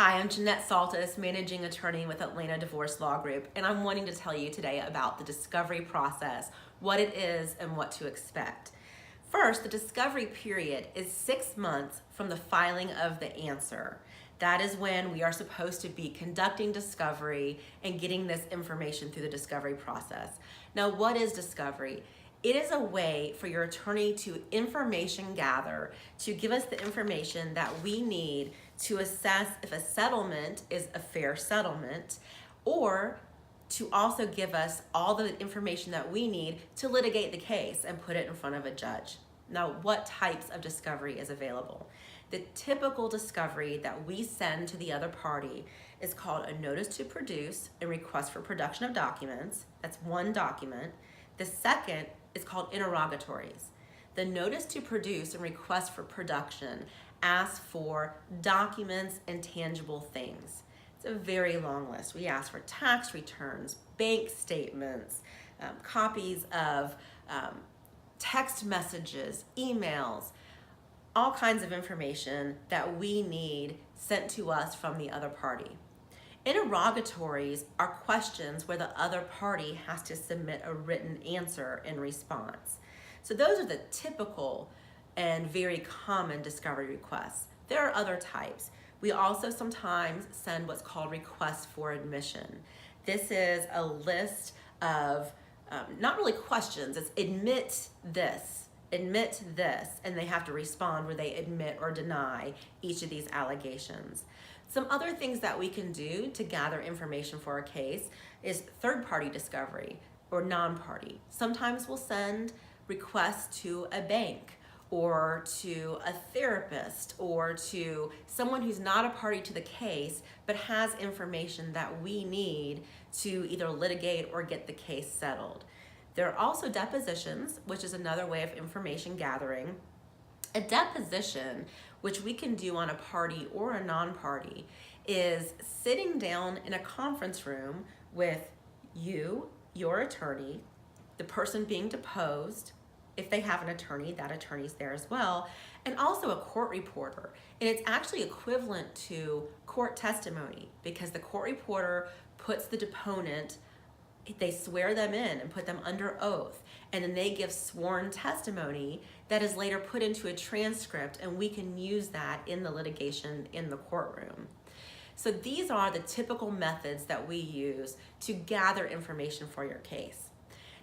Hi, I'm Jeanette Saltis, Managing Attorney with Atlanta Divorce Law Group, and I'm wanting to tell you today about the discovery process, what it is, and what to expect. First, the discovery period is 6 months from the filing of the answer. That is when we are supposed to be conducting discovery and getting this information through the discovery process. Now, what is discovery? It is a way for your attorney to information gather, to give us the information that we need to assess if a settlement is a fair settlement, or to also give us all the information that we need to litigate the case and put it in front of a judge. Now, what types of discovery is available? The typical discovery that we send to the other party is called a notice to produce and request for production of documents. That's one document. The second is called interrogatories. The notice to produce and request for production asks for documents and tangible things. It's a very long list. We ask for tax returns, bank statements, copies of text messages, emails, all kinds of information that we need sent to us from the other party. Interrogatories are questions where the other party has to submit a written answer in response. So those are the typical and very common discovery requests. There are other types. We also sometimes send what's called requests for admission. This is a list of not really questions, it's admit this, and they have to respond where they admit or deny each of these allegations. Some other things that we can do to gather information for a case is third-party discovery or non-party. Sometimes we'll send requests to a bank or to a therapist or to someone who's not a party to the case but has information that we need to either litigate or get the case settled. There are also depositions, which is another way of information gathering. A deposition, which we can do on a party or a non-party, is sitting down in a conference room with you, your attorney, the person being deposed. If they have an attorney, that attorney's there as well, and also a court reporter. And it's actually equivalent to court testimony because the court reporter puts the deponent, they swear them in and put them under oath, and then they give sworn testimony that is later put into a transcript, and we can use that in the litigation in the courtroom. So these are the typical methods that we use to gather information for your case.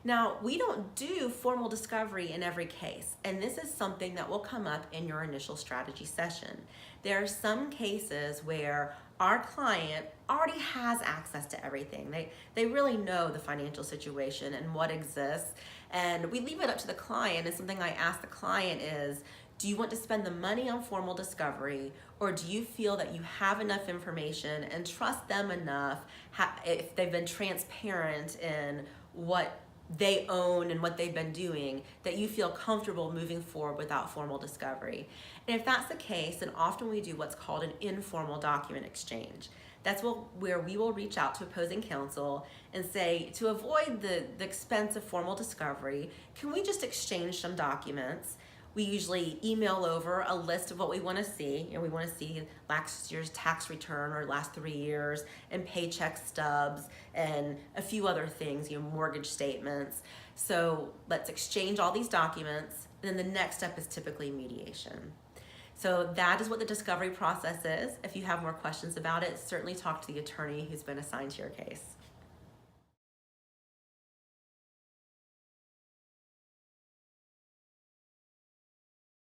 Now, we don't do formal discovery in every case, and this is something that will come up in your initial strategy session. There are some cases where our client already has access to everything. They really know the financial situation and what exists, and we leave it up to the client. And something I ask the client is, do you want to spend the money on formal discovery, or do you feel that you have enough information and trust them enough if they've been transparent in what they own and what they've been doing, that you feel comfortable moving forward without formal discovery? And if that's the case, then often we do what's called an informal document exchange. That's where we will reach out to opposing counsel and say, to avoid the expense of formal discovery, can we just exchange some documents? We usually email over a list of what we want to see. We want to see last year's tax return or last 3 years, and paycheck stubs, and a few other things, mortgage statements. So let's exchange all these documents, and then the next step is typically mediation. So that is what the discovery process is. If you have more questions about it, certainly talk to the attorney who's been assigned to your case.